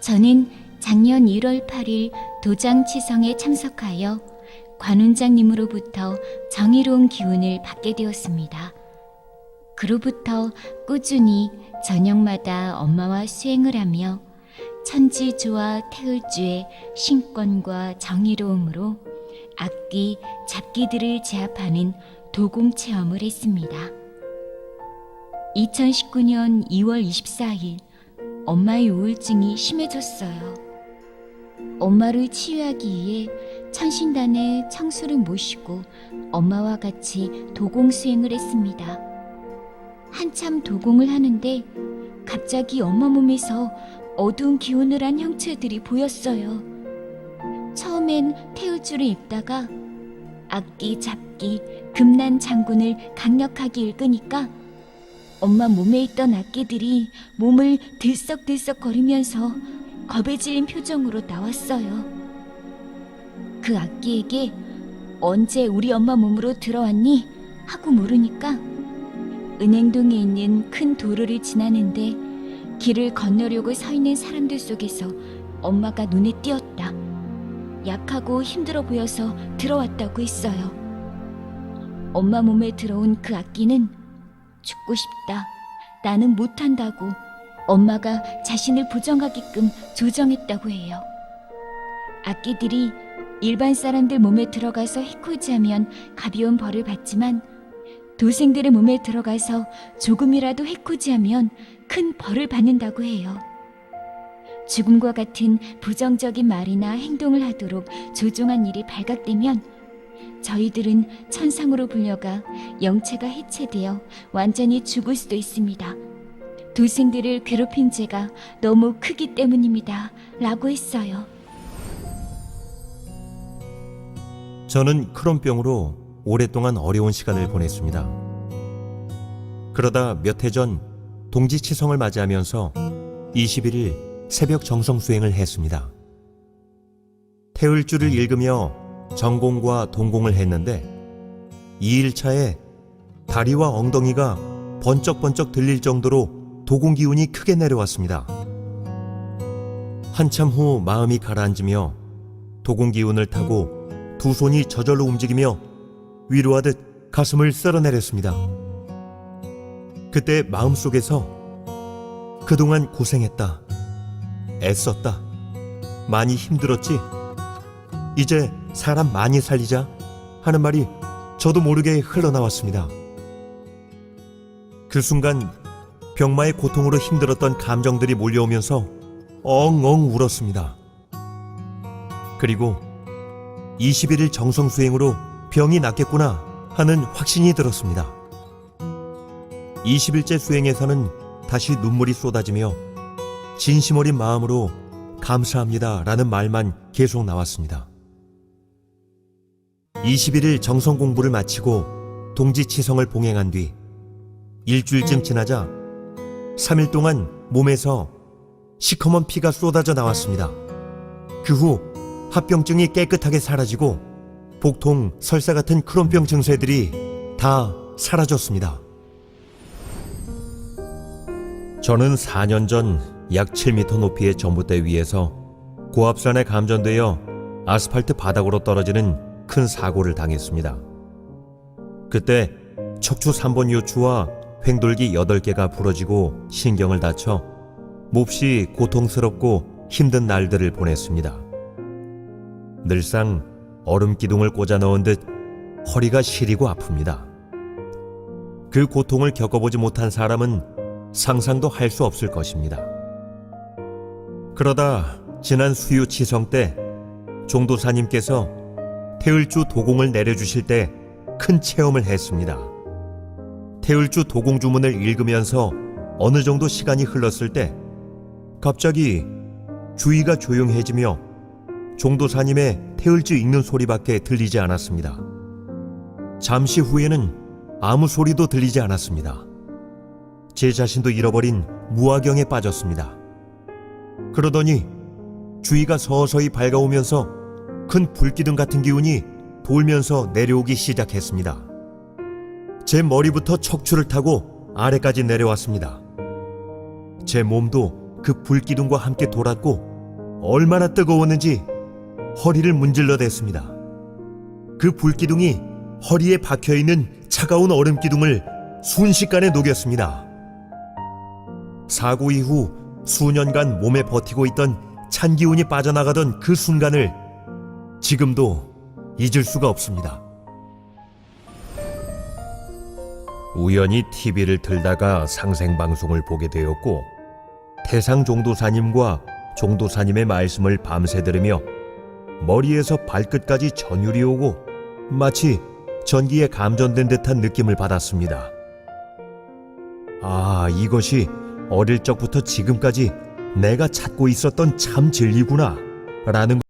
저는 작년 1월 8일 도장치성에 참석하여 관원장님으로부터 정의로운 기운을 받게 되었습니다. 그로부터 꾸준히 저녁마다 엄마와 수행을 하며 천지조와 태을주의 신권과 정의로움으로 악기, 잡기들을 제압하는 도공 체험을 했습니다. 2019년 2월 24일 엄마의 우울증이 심해졌어요. 엄마를 치유하기 위해 천신단의 청수를 모시고 엄마와 같이 도공 수행을 했습니다. 한참 도공을 하는데 갑자기 엄마 몸에서 어두운 기운을 한 형체들이 보였어요. 처음엔 태울줄을 읽다가 악기, 잡기, 금난 장군을 강력하게 읽으니까 엄마 몸에 있던 악기들이 몸을 들썩들썩 거리면서 겁에 질린 표정으로 나왔어요. 그 악기에게 언제 우리 엄마 몸으로 들어왔니? 하고 물으니까 은행동에 있는 큰 도로를 지나는데 길을 건너려고 서 있는 사람들 속에서 엄마가 눈에 띄었다. 약하고 힘들어 보여서 들어왔다고 했어요. 엄마 몸에 들어온 그 악기는 죽고 싶다, 나는 못한다고 엄마가 자신을 부정하게끔 조정했다고 해요. 악기들이 일반 사람들 몸에 들어가서 해코지하면 가벼운 벌을 받지만 도생들의 몸에 들어가서 조금이라도 해코지하면 큰 벌을 받는다고 해요. 죽음과 같은 부정적인 말이나 행동을 하도록 조종한 일이 발각되면 저희들은 천상으로 불려가 영체가 해체되어 완전히 죽을 수도 있습니다. 도생들을 괴롭힌 죄가 너무 크기 때문입니다. 라고 했어요. 저는 크론병으로 오랫동안 어려운 시간을 보냈습니다. 그러다 몇 해 전 동지치성을 맞이하면서 21일 새벽 정성 수행을 했습니다. 태울줄을 읽으며 정공과 동공을 했는데 2일차에 다리와 엉덩이가 번쩍번쩍 들릴 정도로 도공 기운이 크게 내려왔습니다. 한참 후 마음이 가라앉으며 도공 기운을 타고 두 손이 저절로 움직이며 위로하듯 가슴을 쓸어내렸습니다. 그때 마음속에서 그동안 고생했다, 애썼다, 많이 힘들었지, 이제 사람 많이 살리자 하는 말이 저도 모르게 흘러나왔습니다. 그 순간 병마의 고통으로 힘들었던 감정들이 몰려오면서 엉엉 울었습니다. 그리고 21일 정성수행으로 병이 낫겠구나 하는 확신이 들었습니다. 20일째 수행에서는 다시 눈물이 쏟아지며 진심 어린 마음으로 감사합니다 라는 말만 계속 나왔습니다. 21일 정성 공부를 마치고 동지치성을 봉행한 뒤 일주일쯤 지나자 3일 동안 몸에서 시커먼 피가 쏟아져 나왔습니다. 그 후 합병증이 깨끗하게 사라지고 복통, 설사 같은 크론병 증세들이 다 사라졌습니다. 저는 4년 전 약 7m 높이의 전봇대 위에서 고압산에 감전되어 아스팔트 바닥으로 떨어지는 큰 사고를 당했습니다. 그때 척추 3번 요추와 횡돌기 8개가 부러지고 신경을 다쳐 몹시 고통스럽고 힘든 날들을 보냈습니다. 늘상 얼음 기둥을 꽂아 넣은 듯 허리가 시리고 아픕니다. 그 고통을 겪어보지 못한 사람은 상상도 할 수 없을 것입니다. 그러다 지난 수유치성 때 종도사님께서 태을주 도공을 내려주실 때 큰 체험을 했습니다. 태을주 도공 주문을 읽으면서 어느 정도 시간이 흘렀을 때 갑자기 주위가 조용해지며 종도사님의 태을주 읽는 소리밖에 들리지 않았습니다. 잠시 후에는 아무 소리도 들리지 않았습니다. 제 자신도 잃어버린 무아경에 빠졌습니다. 그러더니 주위가 서서히 밝아오면서 큰 불기둥 같은 기운이 돌면서 내려오기 시작했습니다. 제 머리부터 척추를 타고 아래까지 내려왔습니다. 제 몸도 그 불기둥과 함께 돌았고 얼마나 뜨거웠는지 허리를 문질러댔습니다. 그 불기둥이 허리에 박혀있는 차가운 얼음 기둥을 순식간에 녹였습니다. 사고 이후 수년간 몸에 버티고 있던 찬 기운이 빠져나가던 그 순간을 지금도 잊을 수가 없습니다. 우연히 TV를 틀다가 상생방송을 보게 되었고, 태상 종도사님과 종도사님의 말씀을 밤새 들으며 머리에서 발끝까지 전율이 오고 마치 전기에 감전된 듯한 느낌을 받았습니다. 아, 이것이 어릴 적부터 지금까지 내가 찾고 있었던 참 진리구나 라는